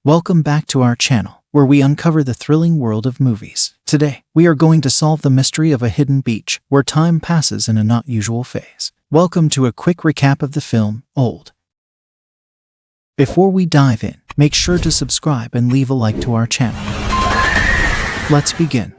Welcome back to our channel, where we uncover the thrilling world of movies. Today, we are going to solve the mystery of a hidden beach where time passes in a not usual phase. Welcome to a quick recap of the film, Old. Before we dive in, make sure to subscribe and leave a like to our channel. Let's begin.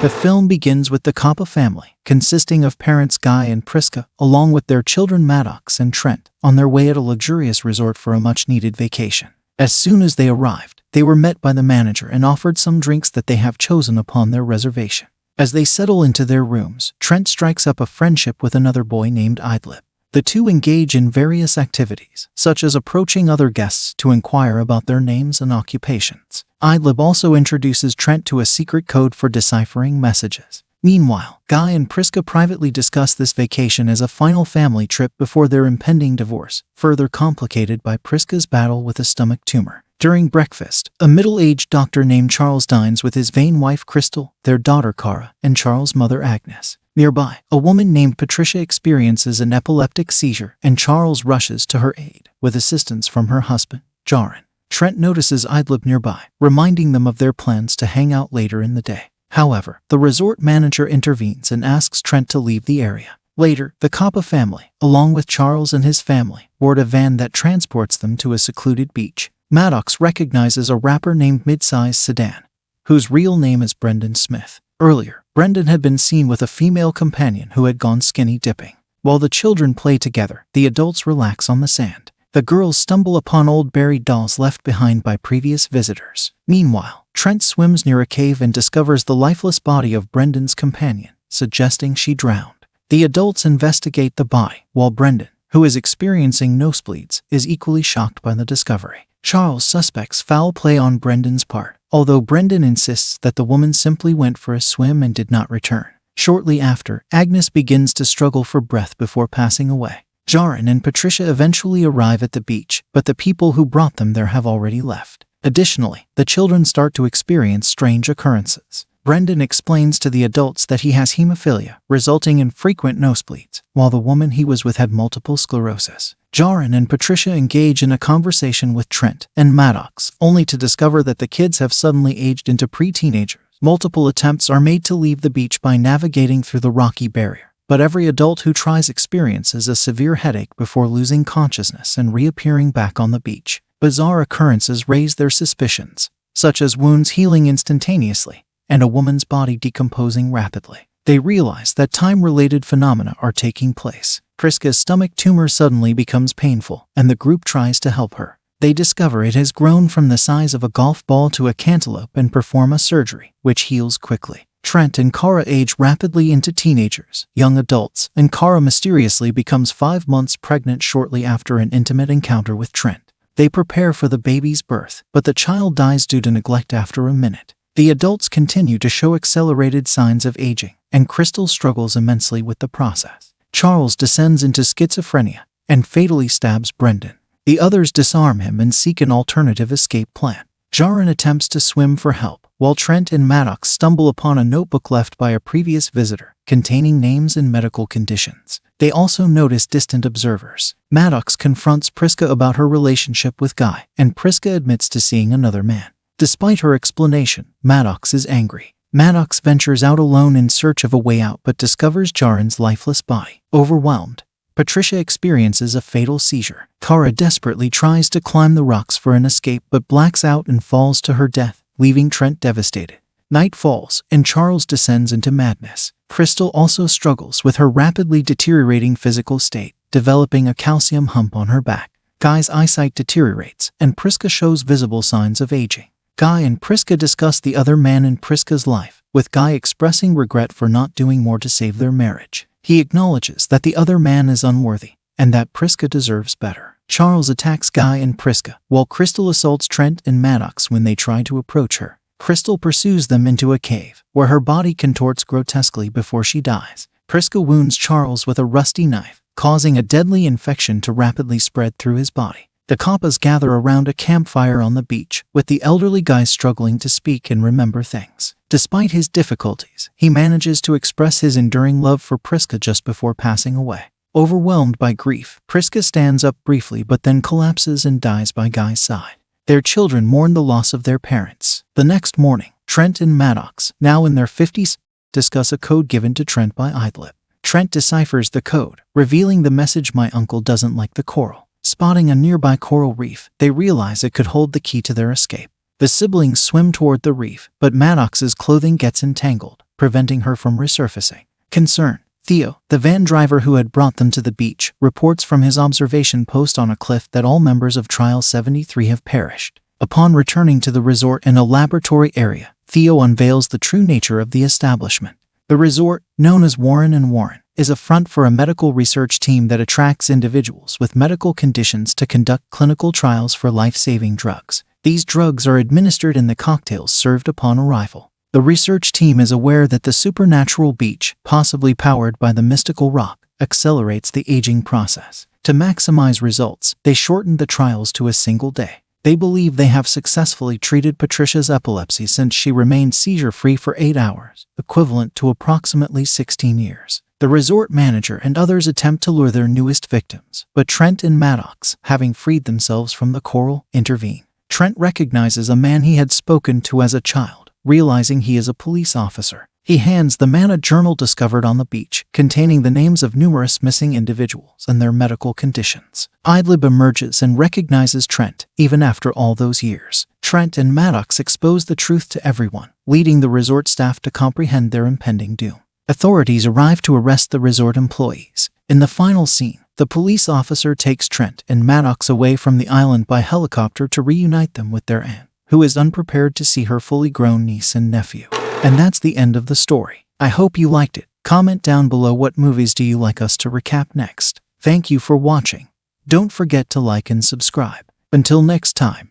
The film begins with the Coppa family, consisting of parents Guy and Priska, along with their children Maddox and Trent, on their way at a luxurious resort for a much-needed vacation. As soon as they arrived, they were met by the manager and offered some drinks that they have chosen upon their reservation. As they settle into their rooms, Trent strikes up a friendship with another boy named Idlib. The two engage in various activities, such as approaching other guests to inquire about their names and occupations. Idlib also introduces Trent to a secret code for deciphering messages. Meanwhile, Guy and Priska privately discuss this vacation as a final family trip before their impending divorce, further complicated by Priska's battle with a stomach tumor. During breakfast, a middle-aged doctor named Charles dines with his vain wife Crystal, their daughter Cara, and Charles' mother Agnes. Nearby, a woman named Patricia experiences an epileptic seizure, and Charles rushes to her aid, with assistance from her husband, Jaron. Trent notices Idlib nearby, reminding them of their plans to hang out later in the day. However, the resort manager intervenes and asks Trent to leave the area. Later, the Coppa family, along with Charles and his family, board a van that transports them to a secluded beach. Maddox recognizes a rapper named Midsize Sedan, whose real name is Brendan Smith. Earlier, Brendan had been seen with a female companion who had gone skinny dipping. While the children play together, the adults relax on the sand. The girls stumble upon old buried dolls left behind by previous visitors. Meanwhile, Trent swims near a cave and discovers the lifeless body of Brendan's companion, suggesting she drowned. The adults investigate the body, while Brendan, who is experiencing nosebleeds, is equally shocked by the discovery. Charles suspects foul play on Brendan's part, although Brendan insists that the woman simply went for a swim and did not return. Shortly after, Agnes begins to struggle for breath before passing away. Jaron and Patricia eventually arrive at the beach, but the people who brought them there have already left. Additionally, the children start to experience strange occurrences. Brendan explains to the adults that he has hemophilia, resulting in frequent nosebleeds, while the woman he was with had multiple sclerosis. Jaron and Patricia engage in a conversation with Trent and Maddox, only to discover that the kids have suddenly aged into pre-teenagers. Multiple attempts are made to leave the beach by navigating through the rocky barrier, but every adult who tries experiences a severe headache before losing consciousness and reappearing back on the beach. Bizarre occurrences raise their suspicions, such as wounds healing instantaneously and a woman's body decomposing rapidly. They realize that time-related phenomena are taking place. Priska's stomach tumor suddenly becomes painful, and the group tries to help her. They discover it has grown from the size of a golf ball to a cantaloupe and perform a surgery, which heals quickly. Trent and Cara age rapidly into teenagers, young adults, and Cara mysteriously becomes 5 months pregnant shortly after an intimate encounter with Trent. They prepare for the baby's birth, but the child dies due to neglect after a minute. The adults continue to show accelerated signs of aging, and Crystal struggles immensely with the process. Charles descends into schizophrenia and fatally stabs Brendan. The others disarm him and seek an alternative escape plan. Jaron attempts to swim for help, while Trent and Maddox stumble upon a notebook left by a previous visitor, containing names and medical conditions. They also notice distant observers. Maddox confronts Priska about her relationship with Guy, and Priska admits to seeing another man. Despite her explanation, Maddox is angry. Maddox ventures out alone in search of a way out but discovers Jaron's lifeless body. Overwhelmed, Patricia experiences a fatal seizure. Cara desperately tries to climb the rocks for an escape but blacks out and falls to her death, leaving Trent devastated. Night falls, and Charles descends into madness. Crystal also struggles with her rapidly deteriorating physical state, developing a calcium hump on her back. Guy's eyesight deteriorates, and Priska shows visible signs of aging. Guy and Priska discuss the other man in Priska's life, with Guy expressing regret for not doing more to save their marriage. He acknowledges that the other man is unworthy, and that Priska deserves better. Charles attacks Guy and Priska, while Crystal assaults Trent and Maddox when they try to approach her. Crystal pursues them into a cave, where her body contorts grotesquely before she dies. Priska wounds Charles with a rusty knife, causing a deadly infection to rapidly spread through his body. The Coppas gather around a campfire on the beach, with the elderly Guy struggling to speak and remember things. Despite his difficulties, he manages to express his enduring love for Priska just before passing away. Overwhelmed by grief, Priska stands up briefly but then collapses and dies by Guy's side. Their children mourn the loss of their parents. The next morning, Trent and Maddox, now in their 50s, discuss a code given to Trent by Idlib. Trent deciphers the code, revealing the message: "My uncle doesn't like the coral." Spotting a nearby coral reef, they realize it could hold the key to their escape. The siblings swim toward the reef, but Maddox's clothing gets entangled, preventing her from resurfacing. Concerned, Theo, the van driver who had brought them to the beach, reports from his observation post on a cliff that all members of Trial 73 have perished. Upon returning to the resort in a laboratory area, Theo unveils the true nature of the establishment. The resort, known as Warren & Warren, is a front for a medical research team that attracts individuals with medical conditions to conduct clinical trials for life-saving drugs. These drugs are administered in the cocktails served upon arrival. The research team is aware that the supernatural beach, possibly powered by the mystical rock, accelerates the aging process. To maximize results, they shortened the trials to a single day. They believe they have successfully treated Patricia's epilepsy since she remained seizure-free for 8 hours, equivalent to approximately 16 years. The resort manager and others attempt to lure their newest victims, but Trent and Maddox, having freed themselves from the coral, intervene. Trent recognizes a man he had spoken to as a child, realizing he is a police officer. He hands the man a journal discovered on the beach, containing the names of numerous missing individuals and their medical conditions. Idlib emerges and recognizes Trent, even after all those years. Trent and Maddox expose the truth to everyone, leading the resort staff to comprehend their impending doom. Authorities arrive to arrest the resort employees. In the final scene, the police officer takes Trent and Maddox away from the island by helicopter to reunite them with their aunt, who is unprepared to see her fully grown niece and nephew. And that's the end of the story. I hope you liked it. Comment down below what movies do you like us to recap next. Thank you for watching. Don't forget to like and subscribe. Until next time.